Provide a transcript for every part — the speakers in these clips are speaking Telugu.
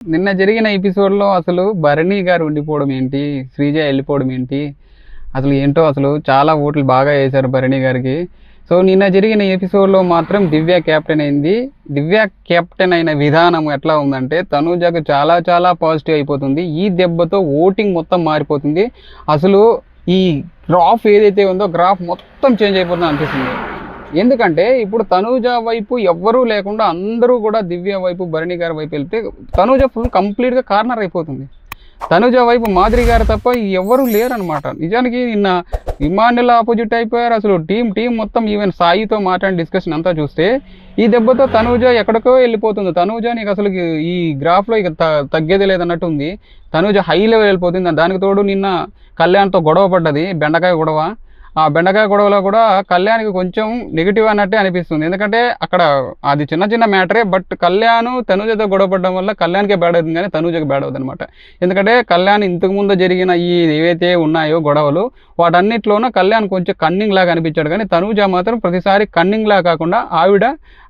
నిన్న జరిగిన ఎపిసోడ్‌లో అసలు భరణి గారు ఉండిపోవడం ఏంటి? శ్రీజ ఎళ్ళిపోవడం ఏంటి? అసలు ఏంటో అసలు చాలా ఓట్లు బాగా ఏశారు భరణి గారికి. సో, నిన్న జరిగిన ఎపిసోడ్‌లో మాత్రం దివ్య కెప్టెన్ అయింది. దివ్య కెప్టెన్ అయిన విధానం ఎట్లా ఉందంటే తనూజకి చాలా చాలా పాజిటివ్ అయిపోతుంది. ఈ దెబ్బతో ఓటింగ్ మొత్తం మారిపోతుంది. అసలు ఈ గ్రాఫ్ ఏదైతే ఉందో గ్రాఫ్ మొత్తం చేంజ్ అయిపోతుంది అనిపిస్తుంది. ఎందుకంటే ఇప్పుడు తనూజ వైపు ఎవ్వరూ లేకుండా అందరూ కూడా దివ్య వైపు భరణి గారి వైపు వెళ్తే తనూజ ఫుల్ కంప్లీట్గా కార్నర్ అయిపోతుంది. తనూజ వైపు మాధురి గారు తప్ప ఎవ్వరూ లేరనమాట. నిజానికి నిన్న ఇమాన్యుల్ ఆపోజిట్ అయిపోయారు. అసలు టీం మొత్తం ఈవెన్ సాయితో మాట్లాడిన డిస్కషన్ అంతా చూస్తే ఈ దెబ్బతో తనూజ ఎక్కడికో వెళ్ళిపోతుంది. తనూజ నీకు అసలు ఈ గ్రాఫ్లో ఇక తగ్గేది లేదన్నట్టు ఉంది. తనూజ హై లెవెల్ వెళ్ళిపోతుంది. దానికి తోడు నిన్న కళ్యాణ్తో గొడవ పడ్డది, బెండకాయ గొడవ. ఆ బెండకాయ గొడవలో కూడా కళ్యాణ్కి కొంచెం నెగిటివ్ అన్నట్టే అనిపిస్తుంది. ఎందుకంటే అక్కడ అది చిన్న మ్యాటరే, బట్ కళ్యాణ్ తనూజతో గొడవ పడడం వల్ల కళ్యాణ్కే బ్యాడ్ అవుతుంది కానీ తనూజకి బ్యాడ్ అవుతుంది అనమాట. ఎందుకంటే కళ్యాణ్ ఇంతకుముందు జరిగిన ఈ ఏవైతే ఉన్నాయో గొడవలు వాటన్నిటిలోనూ కళ్యాణ్ కొంచెం కన్నింగ్ లాగా అనిపించాడు కానీ తనూజ మాత్రం ప్రతిసారి కన్నింగ్ లాగా కాకుండా ఆవిడ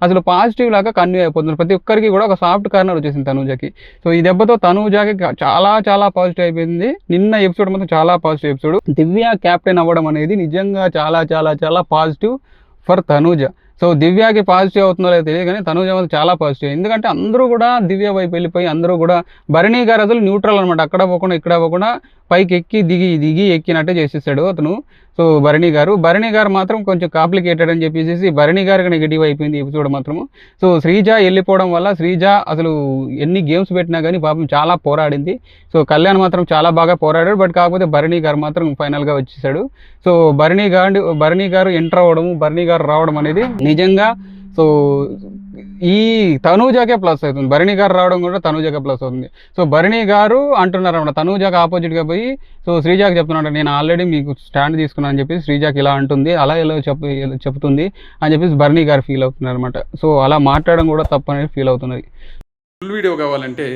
అసలు పాజిటివ్ లాగా కన్యూ అయిపోతుంది. ప్రతి ఒక్కరికి కూడా ఒక సాఫ్ట్ కార్నర్ వచ్చేసింది తనూజకి. సో ఈ దెబ్బతో తనూజకి చాలా చాలా పాజిటివ్ అయిపోయింది. నిన్న ఎపిసోడ్ మాత్రం చాలా పాజిటివ్ ఎపిసోడ్. దివ్య క్యాప్టెన్ అవ్వడం అనేది నిజంగా చాలా చాలా చాలా పాజిటివ్ ఫర్ తనూజ. సో దివ్యకి పాజిటివ్ అవుతుందో లేదో తెలియదు కానీ తనూజ మాత్రం చాలా పాజిటివ్. ఎందుకంటే అందరూ కూడా దివ్య వైపు వెళ్ళిపోయి అందరూ కూడా భరణి గారు అసలు న్యూట్రల్ అనమాట. అక్కడ పోకుండా ఇక్కడ పోకుండా పైకి ఎక్కి దిగి ఎక్కినట్టే చేసేసాడు అతను. సో భరణి గారు మాత్రం కొంచెం కాంప్లికేటెడ్ అని చెప్పేసి భరణి గారికి నెగిటివ్ అయిపోయింది ఎపిసోడ్ మాత్రము. సో శ్రీజ వెళ్ళిపోవడం వల్ల శ్రీజ అసలు ఎన్ని గేమ్స్ పెట్టినా కానీ పాపం చాలా పోరాడింది. సో కళ్యాణ్ మాత్రం చాలా బాగా పోరాడాడు. బట్ కాకపోతే భరణి గారు మాత్రం ఫైనల్గా వచ్చేసాడు. సో భరణి గారు ఎంటర్ అవ్వడం, భరణి గారు రావడం అనేది నిజంగా సో ఈ తనూజకే ప్లస్ అవుతుంది. భరణి గారు రావడం కూడా తనూజకే ప్లస్ అవుతుంది. సో భరణి గారు అంటున్నారు అన్నమాట తనూజకి ఆపోజిట్గా పోయి సో శ్రీజాకి చెప్తున్నాడు నేను ఆల్రెడీ మీకు స్టాండ్ తీసుకున్నాను అని చెప్పి శ్రీజాకి ఇలా అంటుంది, అలా ఎలా చెప్తుంది అని చెప్పేసి భరణి గారు ఫీల్ అవుతున్నారు అనమాట. సో అలా మాట్లాడడం కూడా తప్పు అనేది ఫీల్ అవుతున్నది. ఫుల్ వీడియో కావాలంటే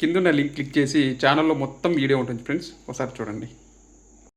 కింద లింక్ క్లిక్ చేసి ఛానల్లో మొత్తం వీడియో ఉంటుంది ఫ్రెండ్స్, ఒకసారి చూడండి.